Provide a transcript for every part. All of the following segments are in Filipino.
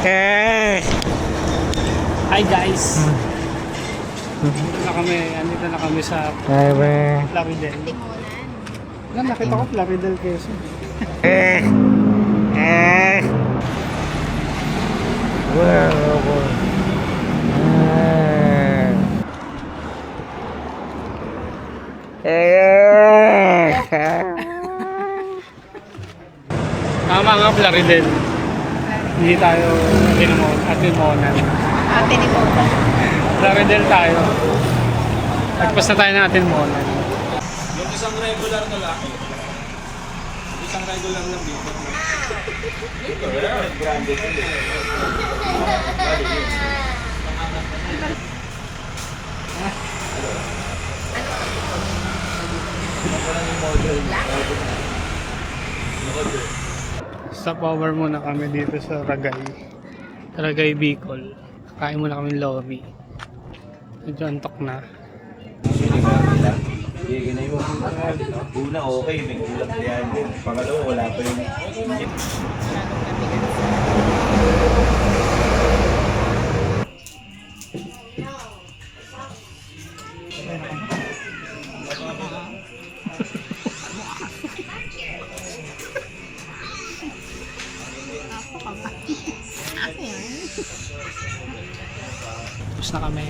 Eh. Hi guys. Andito na kami sa Plaridel. Nakita ko Plaridel Quezon. Tama nga Plaridel. Hindi tayo Atimonan. Atimonan. Plaridel tayo. Nagpas na tayo ng Atimonan. Yung isang regular na laki. Isang regular na bito. Grande ko. Stop over muna kami dito sa Ragay Bicol. Kain muna kami lori. Medyo antok na. Una okay, may kulap na yan. Pangalawa wala pa yung Tapos na kami.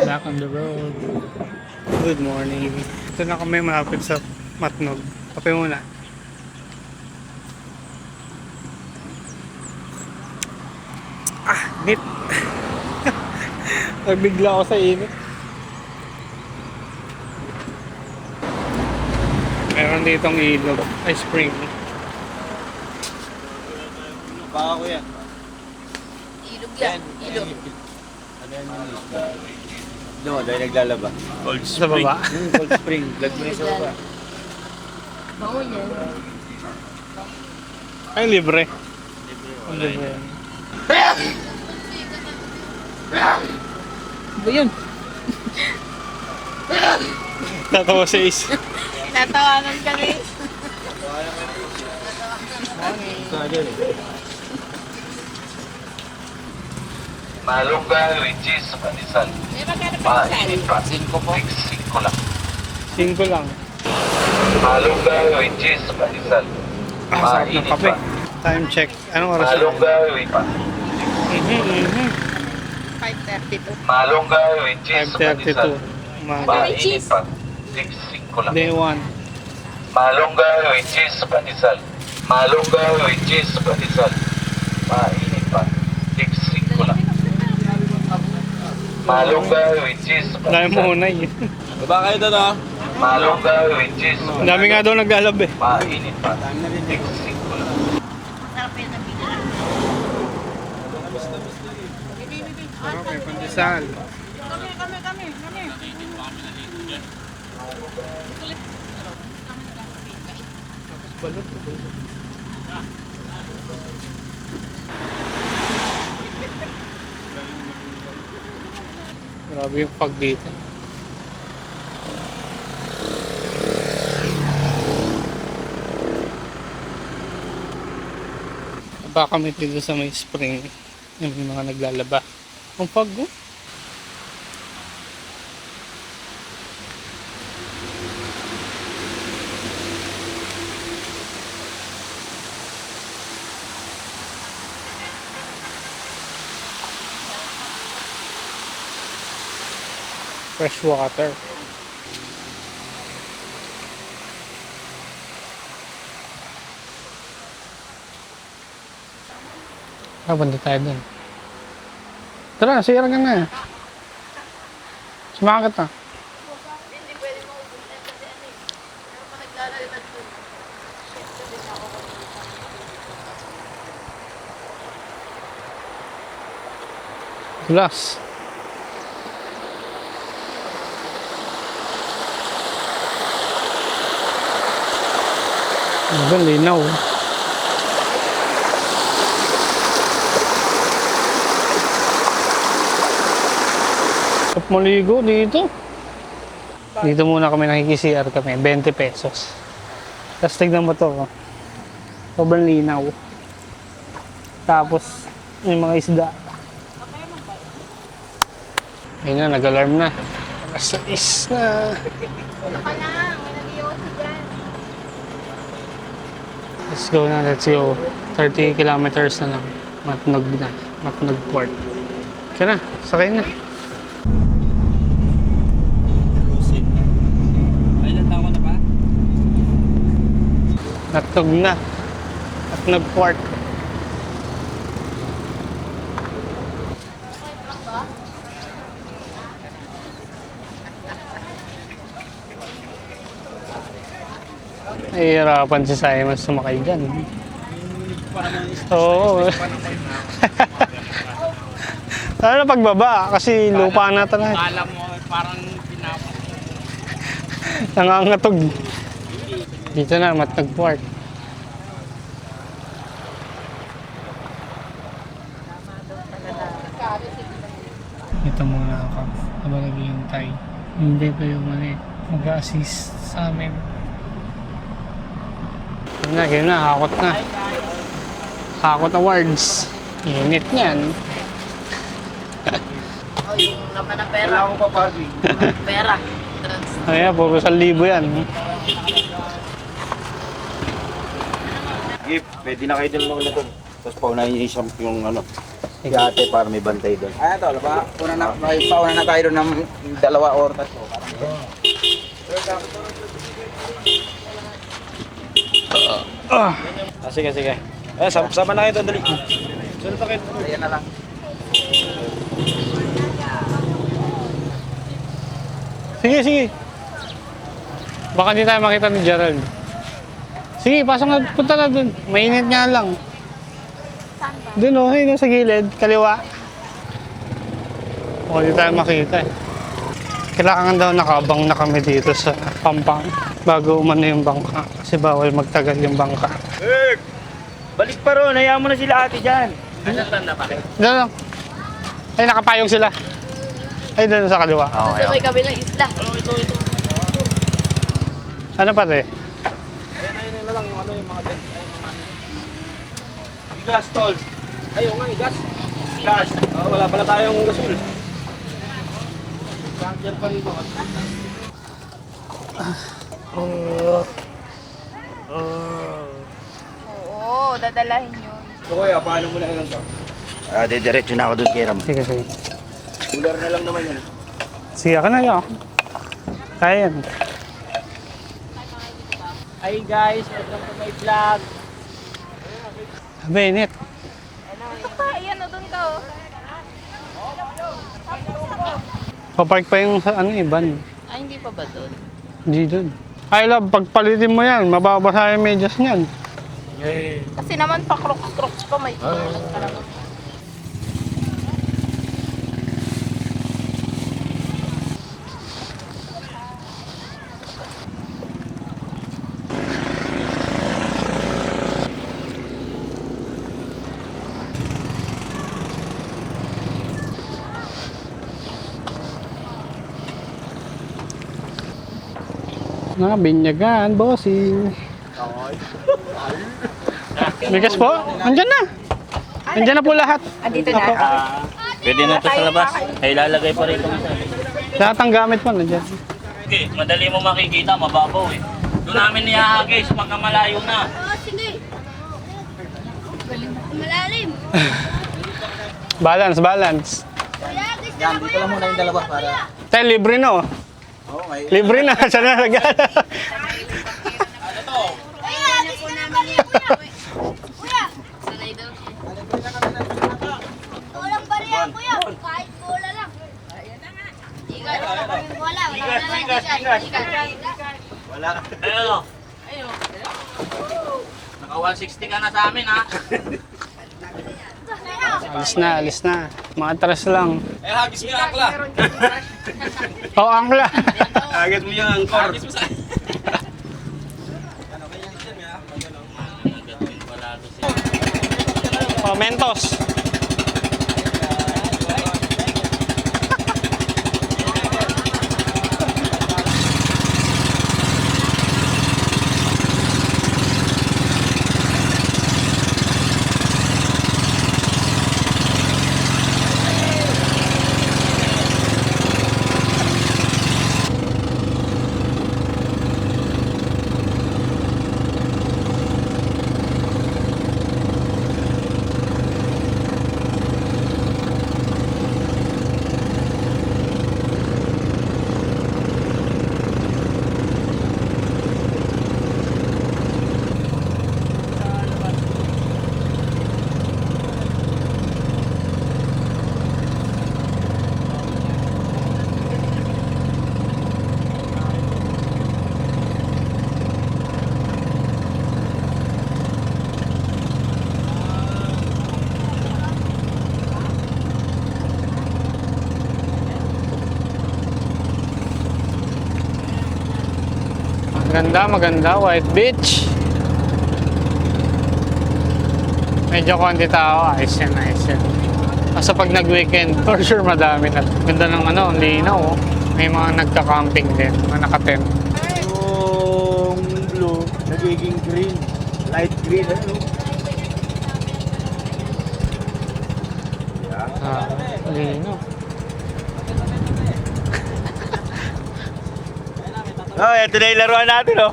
Back on the road. Good morning. Ito na kami malapit sa Matnog. Kape muna. Init. Nagbigla ako sa init. Meron ditong ilog. Ay, spring. baka ko yan. Ilog yan. Ilog. Ano yan yung no, dahil naglalaba. Cold Sa baba. Cold spring. Vlog mo na sa baba. Bango yan. Ay, libre. Libre. Ba yun? Tatawa sa is. Natawanan kami. Malunggay, riches, panisal. May magkano pa Mainit pa. 5 lang. 5 lang. Malunggay, riches, panisal. Sarap ng Mainit kape. pa. Time check. Anong oras na? Malunggay, riches. 5:32. Malunggay, riches, 5:32. panisal. Umaga. Mainit pa. 5 lang. Day 1. Malunggay, riches, panisal. Malunggay, riches, panisal. Mainit pa. 5 lang. Malunggay, riches, Dahil panisal. muna eh. Baba kayo doon oh. Malunggay, riches, Ang dami nga daw naglalab eh. mainit pa. 5 lang. Sarap yan ang bigla. Sarap eh, pandesal. Kami. Grabe yung pag dito. Baka kami dito sa may spring. Yung mga naglalaba. Ang pag oh. Fresh water. Punta tayo dun. Tara, sira ka na. Sumakat na. Hindi pwede maubos na kasi ano eh. Pero pag naglalakad ko, Tulas. Ang linaw. Sarap maligo dito. Dito muna kami nakikisi-CR kami, 20 pesos. Tapos tignan mo to. Sobrang linaw. Tapos, yung mga isda. Ayun na, nag-alarm na. Alas 6 na. Saka lang, may nag-iossi dyan. Let's go na, let's go. 30 kilometers na lang. Matnog na. Matnog port. Kaya na, sakay na. Ilan taon na ba? Matnog na. Matnog port. Nahihirapan si Simon sumakay dyan. Oo. Lalo na pagbaba, kasi lupa na talaga. Alam mo, parang pinapa. Nangangatog. Dito na, Matnog Port. Ito muna ako. Habang naghihintay. Hindi pa yung mag-assist sa amin. Game na, hakot na. Hakot awards. Init niyan. Oh, yung laman ng pera. Wala akong paparking. Pera. Ayan, puro 1,000 yan. Gip, pwede na kayo din mga doon. Tapos paunahin yung isang yung ano, si ate para may bantay doon. Ayan tol, pauna na tayo doon ng 2 or 3. Sige, sige. Sama na kayo doon, dali. Sunod na kayo. Ayan na lang. Sige, sige. Baka hindi tayo makita ni Gerald. Sige, pasok na, punta na dun. Mainit nga lang. Dun o, yun o, sa gilid, kaliwa. O, hindi tayo makita eh. Kailangan daw nakabang na kami dito sa Pampang bago umano yung bangka. Kasi bawal magtagal yung bangka. Balik pa ron, hayaan mo na sila ate dyan. Anong tanda pa? Doon lang. Ay, nakapayong sila. Ay, doon sa kaliwa. Sa may kabilang isla. Ano pa rin? Ayun na lang yung ano yung mga dead. Gas tol. Ayun nga, gas. Gas. Wala pala tayong gasol. Tanker pa rin ako. Oo, dadalahin yun. So kuya, paano mo na ilan to? Diretso na ako doon kay Ram. Sige, sige. Cooler na lang naman yun. Sige, ako na yun. Kaya yan. Hi guys, welcome to my vlog. Sabi, init. Ayan o, doon ka o. Papark pa yung sa ano, iban. Ay, hindi pa ba doon? Hindi dun. Ay, love, pagpalitin mo yan, mababasa yung medyas niyan. Kasi naman pa crocs pa may tulad ka naman. Binyagan, bossing. Bigas po, andyan na. Andyan na po lahat. Andito na? Pwede na ito sa labas. Ay lalagay pa rito. Lahat ang gamit po, nandyan. Okay, madali mo makikita, mababaw eh. Doon namin niyahagis pagka malayo na. Oo, sige. Malalim. Balance, balance. Yan, dito lang muna yung dalawa para... Tayo, libre na oh. Oo, may... Libre na, siya na nagana. Kuya, agis ka na bali, kuya. Kuya. Sanay daw. Walang bariya, kuya. Kahit bola lang. Igal. Wala na lang. Wala. Ayun. Naka 160 ka na sa amin ha. Alis na, alis na. Mga atras lang. Eh, hagis mo yung akla. Oh, angla. Hagis mo yung angkor. Hagis mo sa... Oh, Mentos. Maganda, maganda. White Beach. Medyo konti tao. Ayos yan, ayos yan. Basta pag nag-weekend, for sure madami na. Ganda ng ano, linaw. Oh. May mga nagka-camping din, mga naka-tent. Yung blue, nagiging green. Light green, ano? Ah, linaw. Oh, ito na yung laruan natin, oh.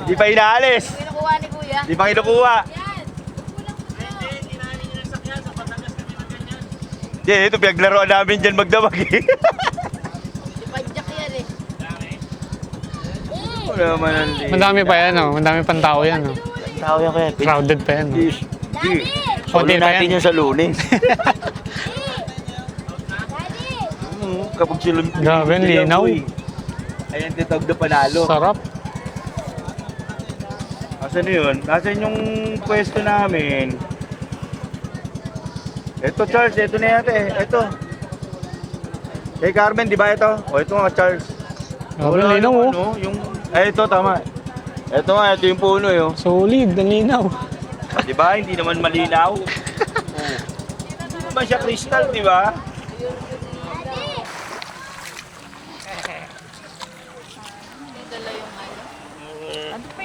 Di pa inaalis. Kinukuha ni Kuya. Di pa kinukuha. Yan. Hindi, ito pinaglaruan namin dyan magdamag eh. Ipadyak yan eh. Wala naman ang liit. Madami pa yan, oh. Madami pang tao yan, oh. Tao yan kaya. Crowded pa yan, oh. Daddy! Konti Solo pa natin yan. yan sa Lunes. Daddy! Kapag sila... Grabe, ang linaw. Ayan, titog na panalo. Sarap. Asan na yun? Nasaan yung pwesto namin? Ito, Charles. Ito na yata eh. Ito. Kay Carmen, di ba ito? O, ito nga, Charles. Grabe, Wala linaw, yung oh. ano, yung... Ay, ito, tama. Ito nga, ito yung puno, eh. Oh. Solid, ang linaw. Di ba? Hindi naman malinaw. Hindi naman siya crystal, di ba?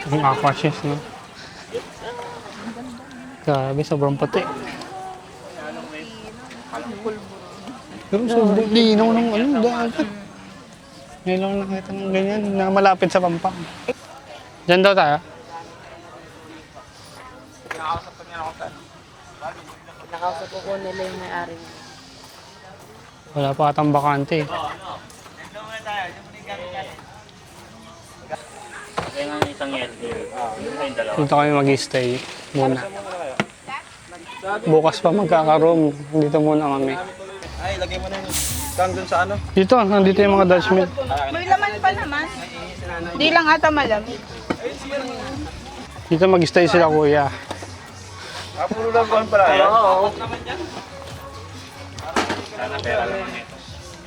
Ang aquashes, no? Grabe, sobrang puti. Pero sobrang linaw ng ano, dagat. Ngayon lang nakita ng ganyan, na malapit sa Pampang. Diyan daw tayo. Nakausap ko nila yung may-ari. Wala pa atang bakante. Kaya nga isang LD. Yung dalawa. Dito kami mag-stay muna. Bukas pa magkakaroom. Dito muna kami. Ay, lagay mo na yung kang dun sa ano. Dito, nandito yung mga Dutch meat. May laman pa naman. Di lang ata malamig. Dito mag-stay sila kuya. Puro lang buwan pala yan. Oo. Sana pera lang ito.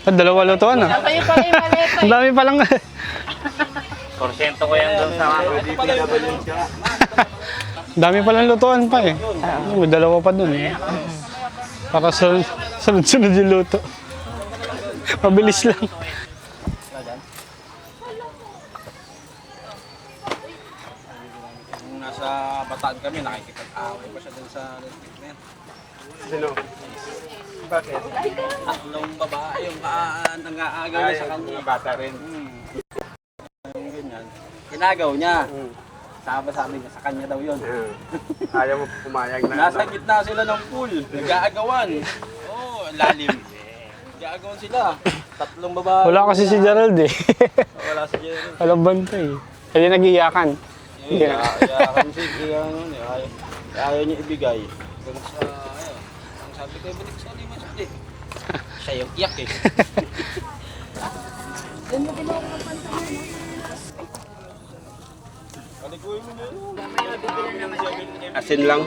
Dalawa lutuan ah. Kayo pala yung maleta Ang dami palang. Porsyento ko yan doon sa Dami palang lutuan pa eh. May dalawa pa dun eh. Para sunod-sunod yung luto. Mabilis lang. Nung nasa Bataan kami, nakikipag-away pa siya dun sa district na yan. Sino? Bakit? Tatlong babae yung nang-aagaw niya sa kanya. Mga bata rin. Yung ganyan. Kinagaw niya. Sabi niya sa kanya daw yun. Ayaw mo pumayag na. Nasa gitna sila ng pool. Nag-aagawan. Oo, lalim. Nag-aagawan sila. Tatlong babae. Wala kasi si Gerald eh. Wala si Jerry. Walang bantay. Kaya nag-iyakan. Iyakan siya. Ayaw niya ibigay. Kung sa, ayun. Ang sabi ko, balik sa lima siya eh. Siya yung iyak eh. Asin lang.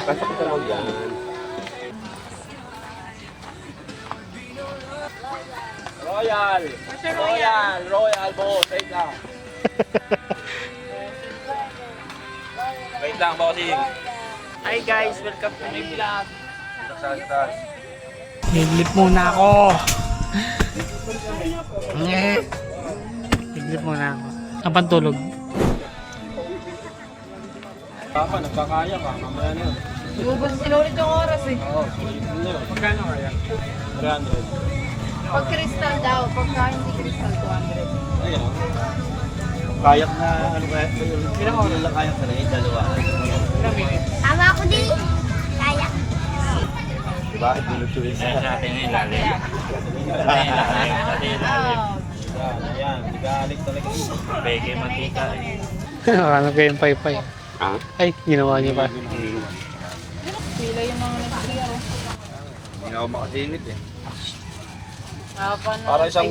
Pasok ka lang yan. Royal boss. Wait lang. Wait lang, bossing. Hi guys, welcome to my vlog. Idlip muna ako. Idlip muna ako. Kapan tulog? Papa, nagkakaya ka. Mamaya na yun. Sinulit yung oras eh. Oo, sulitin na yun. Magkano kaya? 300. Pag crystal daw, pagka hindi crystal, 200. Ayun. Kayak na ano kaya? Ilang oras lang kayak ka na yung dalawa. Tama ako din. Kaya. Diba? Dinutuloy Kaya sa atin yung ilalim. Yan. Nagalik talaga. Peke mantika eh. Nakakanap kayo yung paypay. Ah? Ay, ginawa niyo pa. Pila yung mga nag-clear. Hindi na ako makasingit eh. Para isang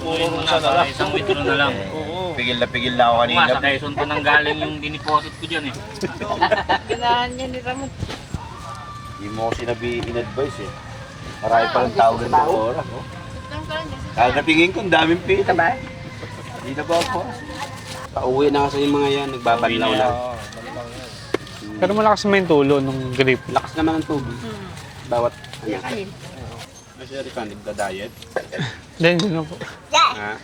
bururusa na lang. Isang witro na lang. Oo. Pigil na ako kanina. Sa Quezon pa nang galing yung diniposit ko dyan eh. Kailangan niya ni Ramon. Hindi mo ko sinabi in-advise eh. Marami palang tao ganito oras. Oh. Kaya napingin ko, ang daming pita. Hindi na ba ako? Pauwi na kasi yung mga yan, nagbabanlaw na. Pero malakas naman yung tulo nung grip. Lakas naman ang tubig. Bawat ano. Kasi ka, nagda-diet. Then, yun na po. Ha?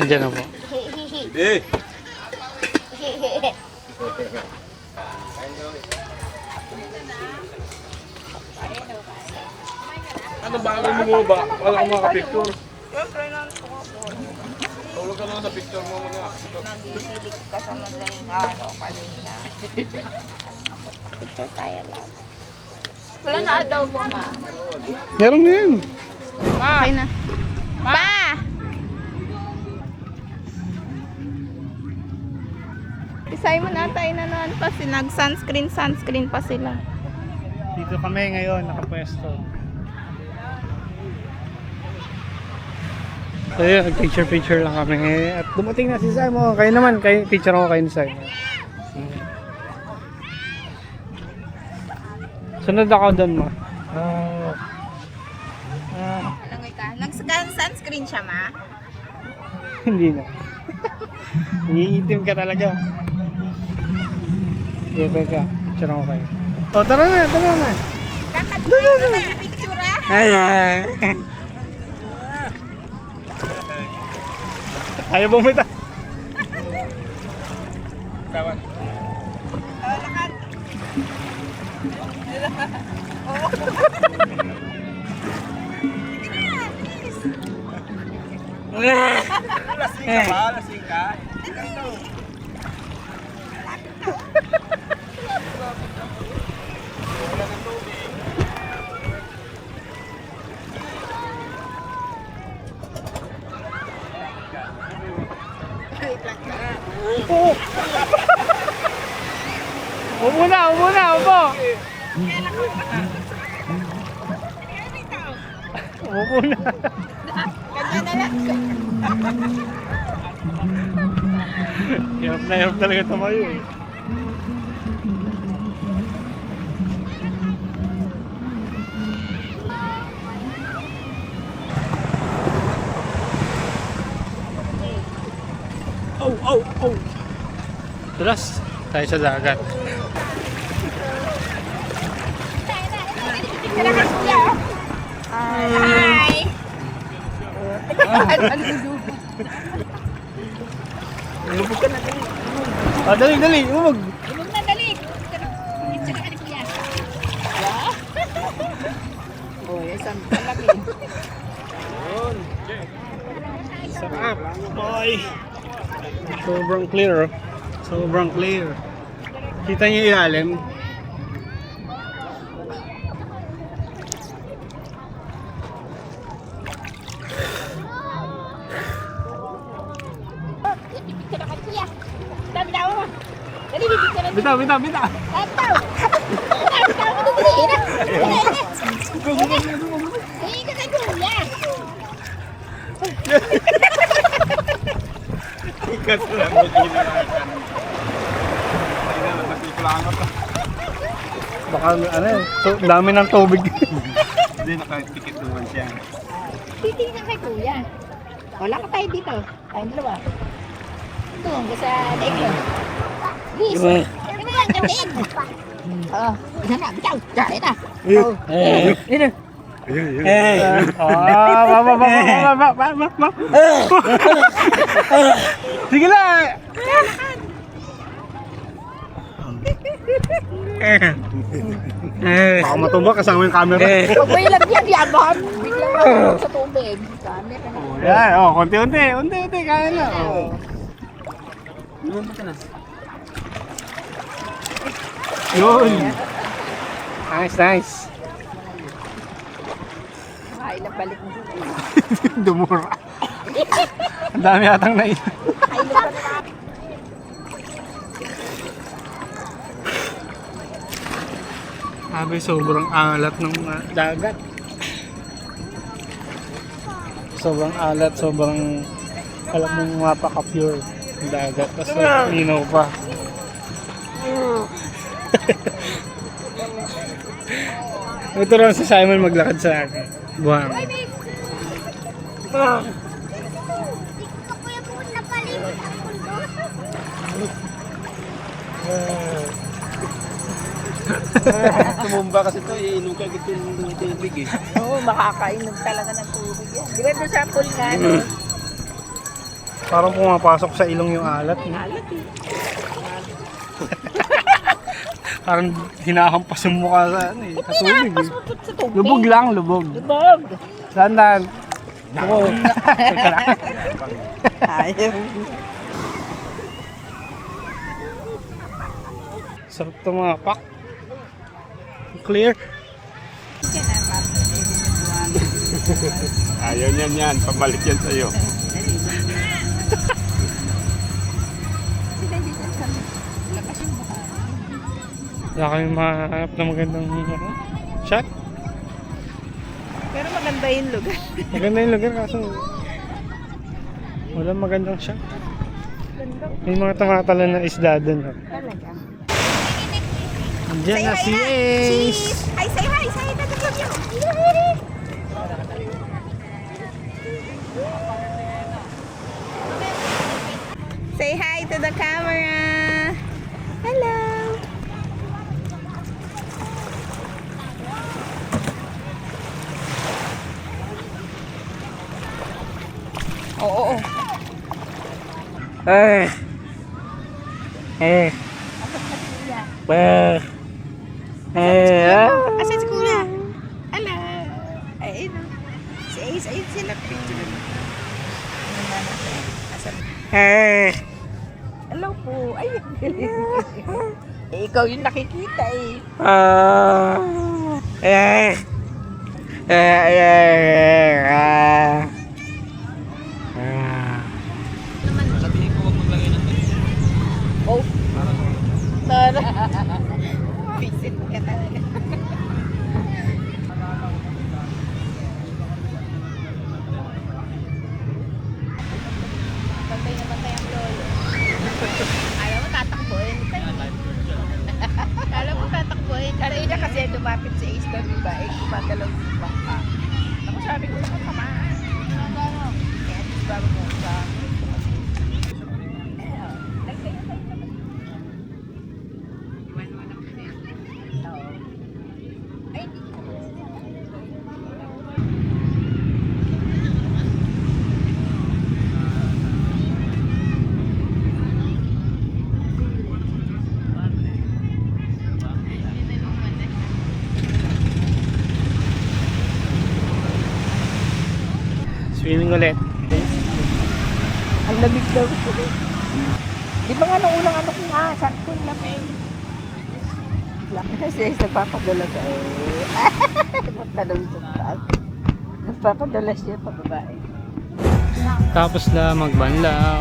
Diyan na po. Eh! Ano ba? Ano mo ba? Wala akong makapicture. Tulog ka lang sa picture mo mga. Nagisilig ka sa madaling araw kanina. Picture tayo lang. Wala na adobo, ma. Meron na yun. Okay na. Pa! Isay mo na tayo na noon pa sila. Nag-sunscreen pa sila. Dito kami ngayon, nakapwesto. So yun, picture lang kami ngayon. At dumating na si Simon. Kayo naman, picture ako kayo ni Simon. Sunod ako doon mo. Langoy ka. Nag-sunscreen siya, ma? Hindi na. Iitim ka talaga. Teka. Picture ako kayo. O, tara na. Kakatuloy na yung picture, ah. Ayaw bumita. Lasing ka? Upo na. Upo na. Hirap talaga tumayo eh. Oh. Tulas, tayo sa dagat. Hi! Dali, umag. Tulog na, dali. Picture ka ni Kuya. Oh, isang palaki. Sarap, boy. Sobrang clear. Kita niyo yung ilalim. Picture ka ni Kuya. Bitaw mo. Dali, picture ka. Bitaw. Bitaw. Bitaw mo dali. Dali ka kay Kuya. Ikat lang mo Baka dami ng tubig. Hindi, nakatikit naman siya. Titingin ka kay Kuya. Wala ka tayo dito. Tayong dalawa. Ito, hanggang sa daig yun. Please. Ano ba yan? Gantiin. Oo. Isa na. Bitaw. Dali na. Ito. Sige lang. Baka matumba kasama yung camera. Pagpay lang yan. Yaman. Biglang ako sa tubig. Camera na. Yan, unti-unti, kaya na. Yun. Nice. Ay, balik mo. Dumura. Ang dami atang nais. Ay, balik. Sabi, sobrang alat ng dagat. sobrang alat, sobrang alam mong mapaka-pure ang dagat. Tapos linaw pa. Ito rin si Simon maglakad sa akin. Buwan. Ako yung buong napalimit ang mundo. Tumumba kasi ito, iinom ka agad yung tubig eh. Oo, makakainom talaga ng tubig yan. Di ba doon sa pool nga, no? Parang pumapasok sa ilong yung alat. No? Alat eh. Parang hinahampas yung mukha sa, ano, eh, sa tubig. Pinahampas Eh. mo sa tubig. Lubog lang, lubog. Lubog. Sandaan. Ako. Ayaw. Sarap ito mga pak. Clear. Ayaw niyan yan. Pabalik yan sa'yo. Wala kami mahanap na magandang shot. Pero maganda yung lugar. Maganda yung lugar kaso wala magandang shot. May mga tumatala na isda dun. Oh. Talaga. Andiyan na si Ace. Hi, say hi. Say hi to the vlog. Say hi to the camera. Hello. Oo. Eh. Eh. Eh. Eh. Asan si Kuya? Hello. Ayun. Si Ace, ayun sila. Picture. Asan? Eh. Hello po. Ay. Eh, ikaw yung nakikita eh. Ah. Eh. Ah. Sabihin ko huwag maglagay ng pizza. Oh. Tara. Visit ka talaga. Bantay na bantay ang lolo. Alam mo, tatakbuhin. Alam mo, tatakbuhin. Kanina kasi lumapit si Ace doon, diba? Eh, gumagalaw yung bangka. Ako sabi ko, naku, tamaan. Kaya, bago mo sa... Swimming ulit. Ang lamig daw. Di ba nga nung unang ano ko nga, sakto lamig. Kasi nagpapadala ka eh. Nagpapadala sa taas. Nagpapadala siya pa babae. Tapos na magbanlaw.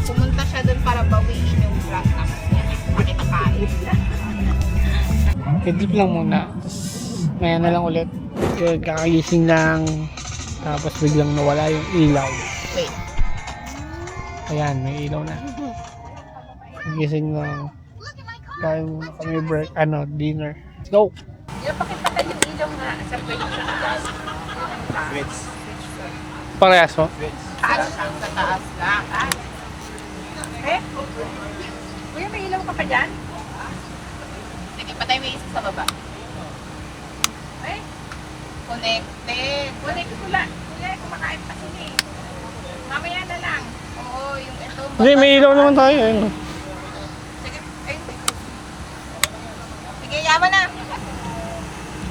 Pumunta siya doon para bawiin yung flat na makipakain. Idlip lang muna. Maya na lang ulit. Yun, kakagising lang. Tapos biglang nawala yung ilaw. Wait. Ayan, may ilaw na. Gising lang. Kaya muna kami break, dinner. Let's go! Yung pakipatay yung ilaw nga sa pwede siya sa taas. Switch. Parehas mo? Taas siya sa taas lang. Eh? Kuya, may ilaw ka pa dyan? Sige, patay mo isa sa baba. Eh? Connected. Connected ko lang. Kuya, kumakain pa sila eh. Mamaya na lang. Oo, yung ito. Hindi, may ilaw naman tayo. Ayun. Sige, ayun. Sige, yaman na.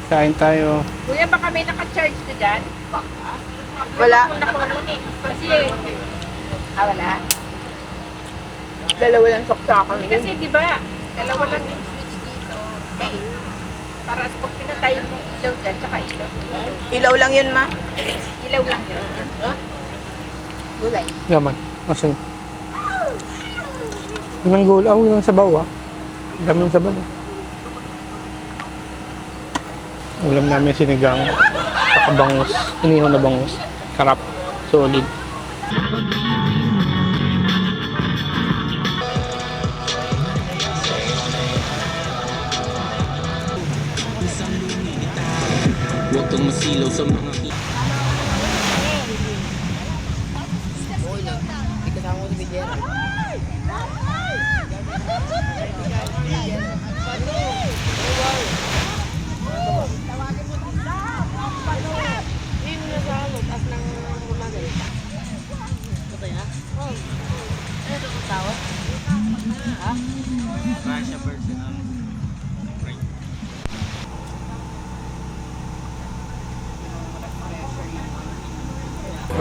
Kain tayo. Kuya, baka may naka-charge ka dyan? Wala. Kasi, wala. Dalawa lang saksakan. Kasi di ba, dalawa lang yung switch dito. Okay. Para pag pinatay mo ilaw dyan, tsaka ilaw. Ilaw lang yun, ma? Ilaw lang yun. Gulay. Yaman. Kasi. Yun ang gulaw. Yun ang sabaw ah. Dami ng sabaw. Ulam namin sinigang, saka bangus, inihaw na bangus, karap, solid. Huwag kang masilaw sa mga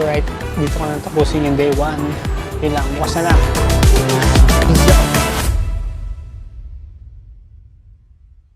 Alright, dito ko na tapusin yung day 1. Yun lang, bukas na lang.